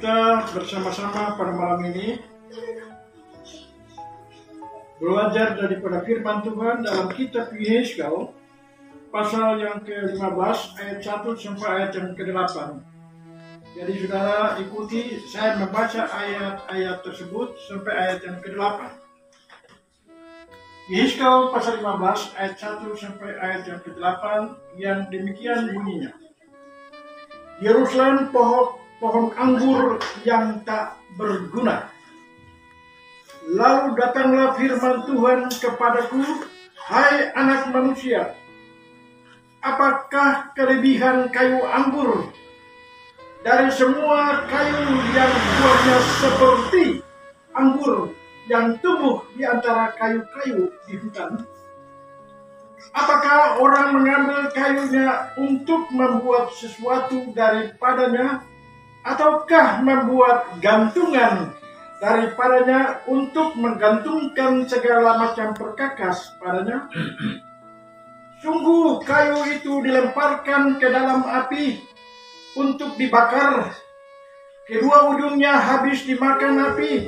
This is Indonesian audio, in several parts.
kita bersama-sama pada malam ini belajar daripada firman Tuhan dalam kitab Yehezkel pasal yang ke-15 ayat 1 sampai ayat yang ke-8. Jadi saudara ikuti saya membaca ayat-ayat tersebut sampai ayat yang ke-8. Yehezkel pasal 15 ayat 1 sampai ayat yang ke-8 yang demikian bunyinya. Yerusalem pohon anggur yang tak berguna. Lalu datanglah firman Tuhan kepadaku, hai anak manusia, apakah kelebihan kayu anggur dari semua kayu yang buahnya seperti anggur yang tumbuh di antara kayu-kayu di hutan? Apakah orang mengambil kayunya untuk membuat sesuatu daripadanya, ataukah membuat gantungan daripadanya untuk menggantungkan segala macam perkakas padanya? Sungguh kayu itu dilemparkan ke dalam api untuk dibakar, kedua ujungnya habis dimakan api,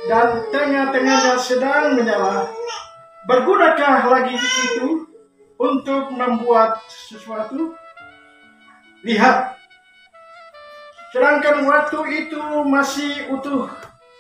dan tengah-tengahnya sedang menyala. Bergunakah lagi itu untuk membuat sesuatu? Lihat, sedangkan waktu itu masih utuh,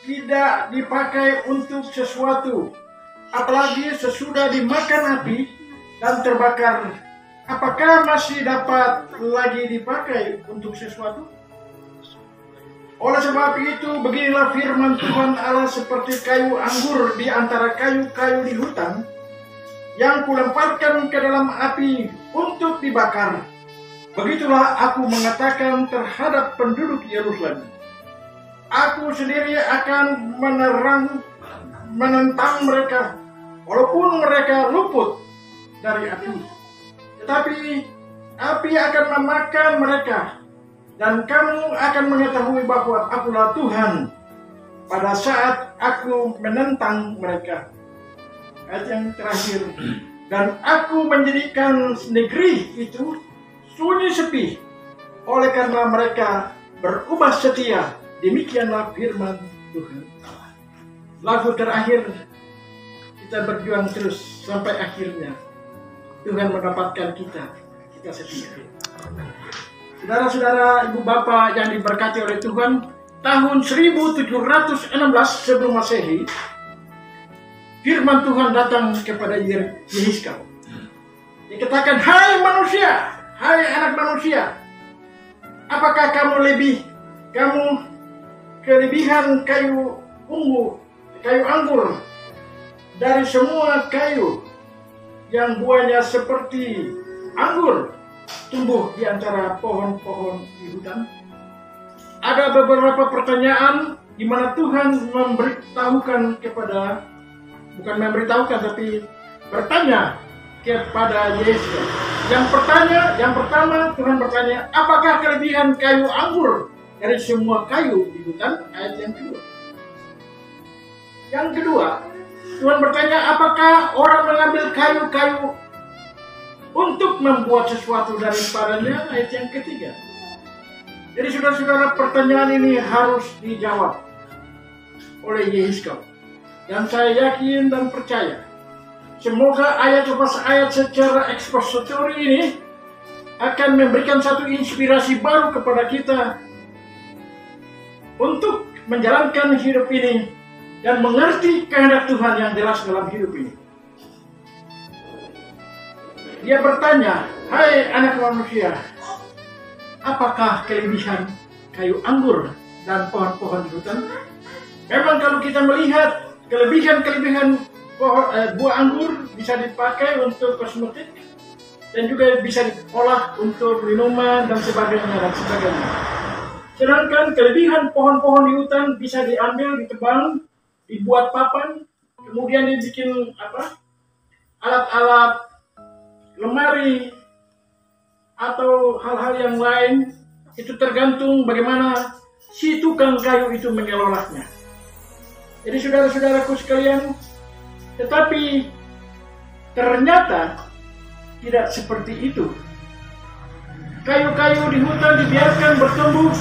tidak dipakai untuk sesuatu, apalagi sesudah dimakan api dan terbakar, apakah masih dapat lagi dipakai untuk sesuatu? Oleh sebab itu, beginilah firman Tuhan Allah seperti kayu anggur di antara kayu-kayu di hutan, yang kulemparkan ke dalam api untuk dibakar. Begitulah aku mengatakan terhadap penduduk Yerusalem. Aku sendiri akan menentang mereka, walaupun mereka luput dari api. Tetapi api akan memakan mereka, dan kamu akan mengetahui bahwa akulah Tuhan pada saat aku menentang mereka. Ayat yang terakhir. Dan aku menjadikan negeri itu sunyi sepi, oleh karena mereka berubah setia. Demikianlah firman Tuhan Allah. Lagu terakhir, kita berjuang terus sampai akhirnya Tuhan mendapatkan kita setia. Saudara-saudara, ibu bapak yang diberkati oleh Tuhan, tahun 1716 sebelum Masehi, firman Tuhan datang kepada Yehezkel. Dikatakan, hai manusia, hai anak manusia, apakah kamu kelebihan kayu anggur dari semua kayu yang buahnya seperti anggur tumbuh di antara pohon-pohon di hutan? Ada beberapa pertanyaan di mana Tuhan tapi bertanya kepada Yehezkel. Yang pertama Tuhan bertanya, apakah kelebihan kayu anggur dari semua kayu di hutan? Ayat yang kedua. Yang kedua, Tuhan bertanya, apakah orang mengambil kayu-kayu untuk membuat sesuatu daripadanya? Ayat yang ketiga. Jadi saudara-saudara, pertanyaan ini harus dijawab oleh Yehezkel. Dan saya yakin dan percaya, semoga ayat lepas ayat secara ekspositori ini akan memberikan satu inspirasi baru kepada kita untuk menjalankan hidup ini dan mengerti kehendak Tuhan yang jelas dalam hidup ini. Dia bertanya, hai anak manusia, apakah kelebihan kayu anggur dan pohon-pohon di hutan? Memang kalau kita melihat kelebihan buah anggur bisa dipakai untuk kosmetik dan juga bisa diolah untuk minuman dan sebagainya. Sedangkan kelebihan pohon-pohon di hutan bisa diambil, ditebang, dibuat papan, kemudian dibikin alat-alat lemari atau hal-hal yang lain. Itu tergantung bagaimana si tukang kayu itu mengelolanya. Jadi saudara-saudaraku sekalian, tetapi ternyata tidak seperti itu. Kayu-kayu di hutan dibiarkan bertumbuh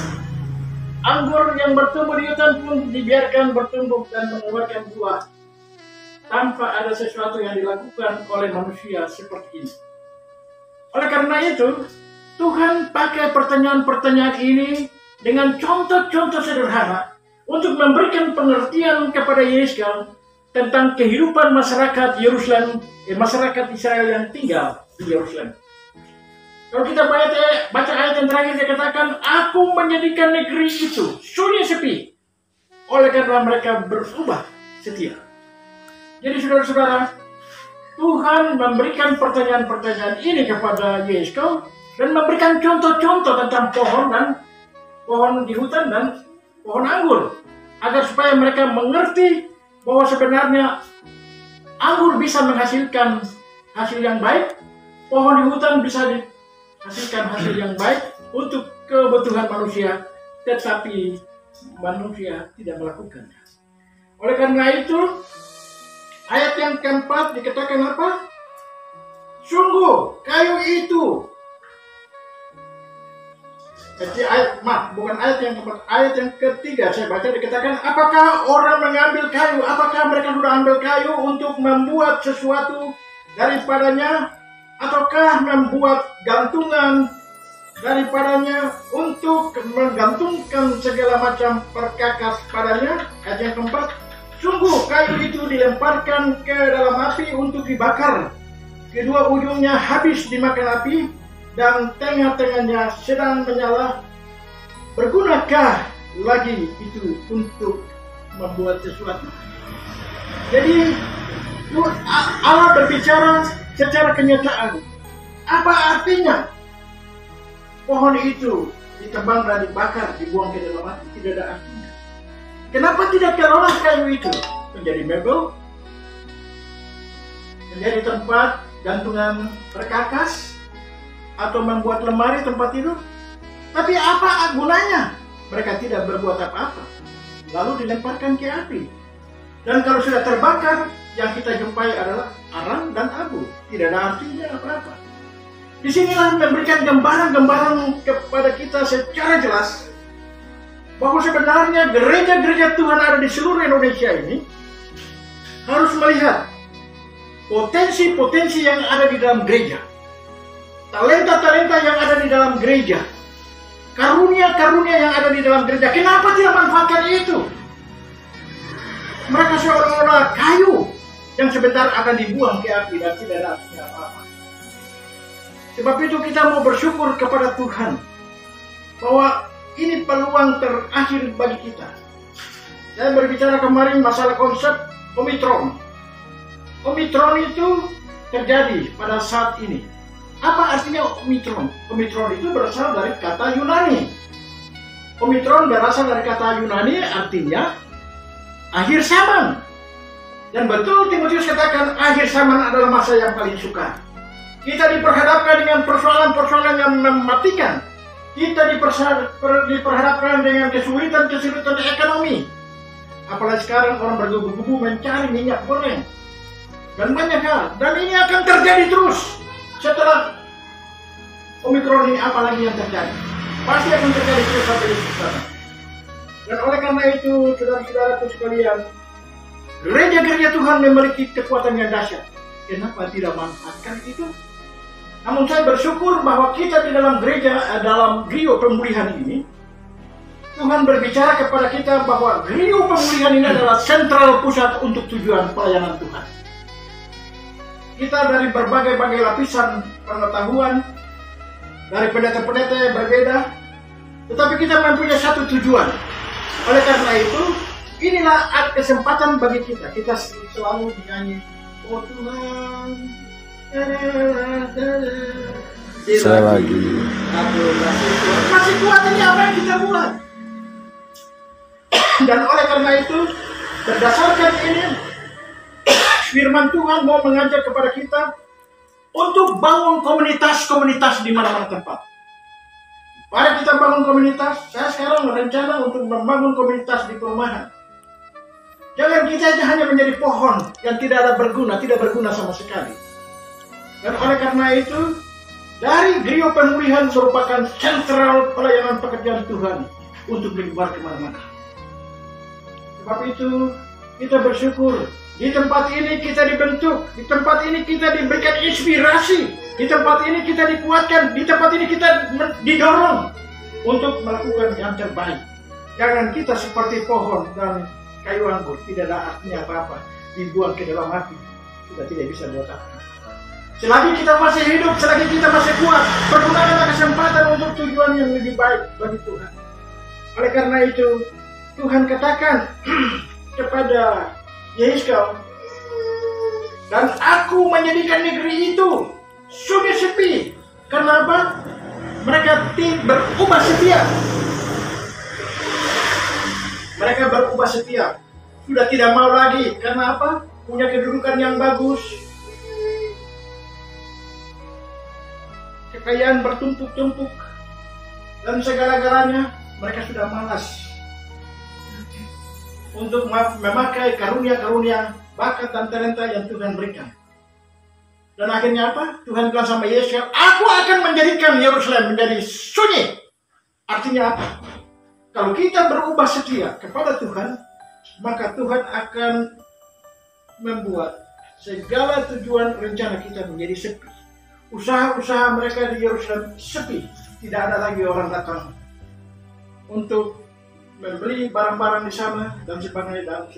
anggur yang bertumbuh di hutan pun dibiarkan bertumbuh dan mengeluarkan buah tanpa ada sesuatu yang dilakukan oleh manusia seperti ini. Oleh karena itu, Tuhan pakai pertanyaan-pertanyaan ini dengan contoh-contoh sederhana untuk memberikan pengertian kepada Yehezkiel tentang kehidupan masyarakat Yerusalem, masyarakat Israel yang tinggal di Yerusalem. Kalau kita baca ayat yang terakhir, dia katakan, aku menjadikan negeri itu sunyi sepi, oleh karena mereka berubah setia. Jadi saudara-saudara, Tuhan memberikan pertanyaan-pertanyaan ini kepada Yehezkiel dan memberikan contoh-contoh tentang pohon di hutan dan pohon anggur, agar supaya mereka mengerti bahwa sebenarnya anggur bisa menghasilkan hasil yang baik, pohon di hutan bisa hasilkan hasil yang baik untuk kebutuhan manusia, tetapi manusia tidak melakukannya. Oleh karena itu, ayat yang keempat dikatakan apa? Sungguh kayu itu. Jadi bukan ayat yang keempat, ayat yang ketiga saya baca dikatakan, apakah orang mengambil kayu? Apakah mereka sudah ambil kayu untuk membuat sesuatu daripadanya? Ataukah membuat gantungan daripadanya untuk menggantungkan segala macam perkakas padanya? Ayat yang keempat, sungguh kayu itu dilemparkan ke dalam api untuk dibakar. Kedua ujungnya habis dimakan api dan tengah-tengahnya sedang menyala. Bergunakah lagi itu untuk membuat sesuatu? Jadi Allah berbicara secara kenyataan. Apa artinya pohon itu ditebang dan dibakar, dibuang ke dalam api? Tidak ada artinya. Kenapa tidak diolah kayu itu menjadi mebel, menjadi tempat gantungan perkakas, atau membuat lemari tempat tidur? Tapi apa gunanya? Mereka tidak berbuat apa-apa, lalu dilemparkan ke api. Dan kalau sudah terbakar, yang kita jumpai adalah arang dan abu. Tidak ada artinya apa-apa. Disinilah memberikan gambaran-gambaran kepada kita secara jelas bahwa sebenarnya gereja-gereja Tuhan ada di seluruh Indonesia ini harus melihat potensi-potensi yang ada di dalam gereja, talenta-talenta yang ada di dalam gereja, karunia-karunia yang ada di dalam gereja. Kenapa tidak manfaatkan itu? Mereka seolah-olah kayu yang sebentar akan dibuang ke api dan tidak ada artinya apa-apa. Sebab itu kita mau bersyukur kepada Tuhan bahwa ini peluang terakhir bagi kita. Saya berbicara kemarin masalah konsep Omikron. Omikron itu terjadi pada saat ini. Apa artinya Omikron? Omikron itu berasal dari kata Yunani. Omikron berasal dari kata Yunani, artinya akhir zaman. Dan betul Timotius katakan akhir zaman adalah masa yang paling sukar. Kita diperhadapkan dengan persoalan-persoalan yang mematikan. Kita diperhadapkan dengan kesulitan-kesulitan ekonomi. Apalagi sekarang orang bergebu-gebu mencari minyak goreng dan banyak hal. Dan ini akan terjadi terus setelah Omikron ini. Apalagi yang terjadi, pasti akan terjadi terus sampai di sana. Dan oleh karena itu, saudara-saudaraku sekalian, gereja-gereja Tuhan memiliki kekuatan yang dahsyat. Kenapa tidak manfaatkan itu? Namun saya bersyukur bahwa kita di dalam gereja, dalam Grio Pemulihan ini, Tuhan berbicara kepada kita bahwa Grio Pemulihan ini adalah sentral pusat untuk tujuan pelayanan Tuhan. Kita dari berbagai-bagai lapisan pengetahuan, dari pendeta-pendeta yang berbeda, tetapi kita mempunyai satu tujuan. Oleh karena itu, inilah kesempatan bagi kita. Kita selalu dinyanyi, oh Tuhan, saya lagi. Masih kuat ini apa yang kita buat. Dan oleh karena itu, berdasarkan ini, firman Tuhan mau mengajak kepada kita untuk bangun komunitas-komunitas di mana-mana tempat. Mari kita bangun komunitas. Saya sekarang berencana untuk membangun komunitas di perumahan. Jangan kita hanya menjadi pohon yang tidak ada berguna, tidak berguna sama sekali. Dan oleh karena itu, dari Grio Pemulihan merupakan sentral pelayanan pekerjaan Tuhan. untuk menyebar kemana-mana. Sebab itu kita bersyukur. Di tempat ini kita dibentuk, di tempat ini kita diberikan inspirasi, di tempat ini kita dikuatkan, di tempat ini kita didorong untuk melakukan yang terbaik. Jangan kita seperti pohon dan kayu anggur, tidak ada artinya apa-apa, dibuang ke dalam api, kita tidak bisa buat apa. Selagi kita masih hidup, selagi kita masih kuat, pergunakanlah kesempatan untuk tujuan yang lebih baik bagi Tuhan. Oleh karena itu, Tuhan katakan kepada Yehezkiel, dan aku menjadikan negeri itu sunyi sepi. Karena apa? Mereka berubah setia. Mereka berubah setia. Sudah tidak mau lagi. Karena apa? Punya kedudukan yang bagus. Kekayaan bertumpuk-tumpuk. Dan segala-galanya. Mereka sudah malas untuk memakai karunia-karunia, bakat dan talenta yang Tuhan berikan. Dan akhirnya apa? Tuhan bilang sama Yehezkiel, aku akan menjadikan Yerusalem menjadi sunyi. Artinya apa? Kalau kita berubah setia kepada Tuhan, maka Tuhan akan membuat segala tujuan rencana kita menjadi sepi. Usaha-usaha mereka di Yerusalem sepi. Tidak ada lagi orang datang untuk membeli barang-barang di sana dan sebagainya.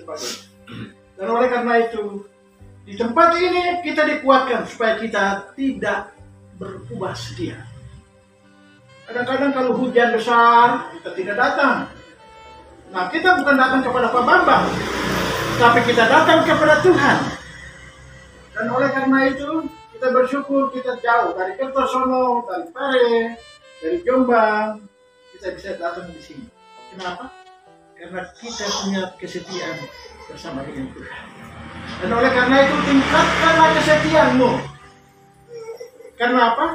Dan oleh karena itu, di tempat ini kita dikuatkan supaya kita tidak berubah setia. Kadang-kadang kalau hujan besar, kita tidak datang. Nah, kita bukan datang kepada Pak Bambang, tapi kita datang kepada Tuhan. Dan oleh karena itu, kita bersyukur kita jauh dari Kertosono, dari Pare, dari Jombang, kita bisa datang di sini. Kenapa? Karena kita punya kesetiaan bersama dengan Tuhan. Dan oleh karena itu tingkatkanlah kesetiaanmu. Karena apa?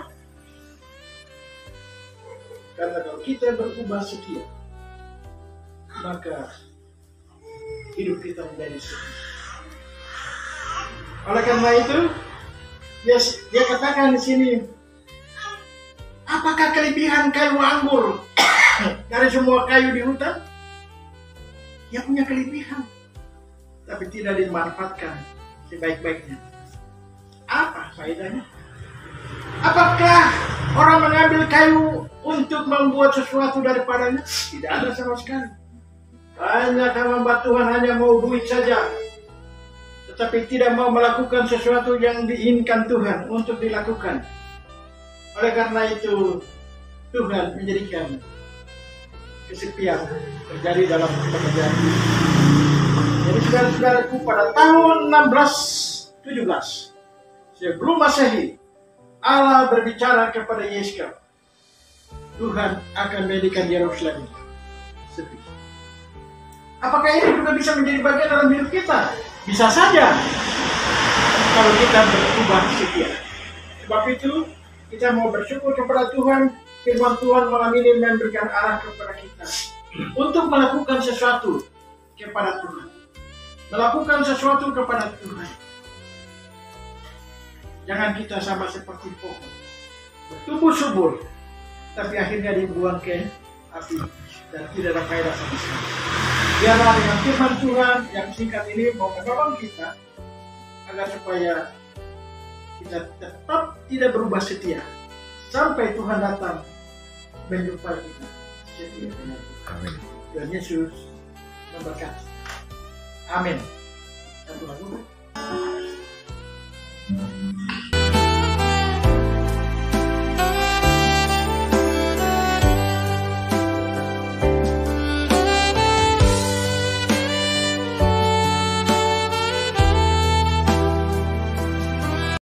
Karena kalau kita berubah setia, maka hidup kita menjadi setia. Oleh karena itu, dia katakan di sini, apakah kelebihan kayu anggur dari semua kayu di hutan? Dia punya kelebihan, tapi tidak dimanfaatkan sebaik-baiknya. Apa faedahnya? Apakah orang mengambil kayu untuk membuat sesuatu daripadanya? Tidak ada sama sekali. Banyak hamba Tuhan hanya mau duit saja, tetapi tidak mau melakukan sesuatu yang diinginkan Tuhan untuk dilakukan. Oleh karena itu, Tuhan menjadikan kesepian terjadi dalam pekerjaan ini. Jadi saudara-saudaraku, pada tahun 1617 sebelum Masehi, Allah berbicara kepada Yehezkiel, Tuhan akan menjadikan Yerusalem sepi. Apakah ini juga bisa menjadi bagian dalam hidup kita? Bisa saja, kalau kita berubah setia. Sebab itu, kita mau bersyukur kepada Tuhan. Firman Tuhan malam ini memberikan arah kepada kita untuk melakukan sesuatu kepada Tuhan. Melakukan sesuatu kepada Tuhan. Jangan kita sama seperti pohon, bertumbuh subur, tapi akhirnya dibuang ke api dan tidak ada faedah sama sekali. Biarlah dengan firman Tuhan yang singkat ini mau menolong kita agar supaya kita tetap tidak berubah setia sampai Tuhan datang menjumpai kita setia dengan Tuhan. Amin. Tuhan Yesus memberkati. Amin. Satu lagu.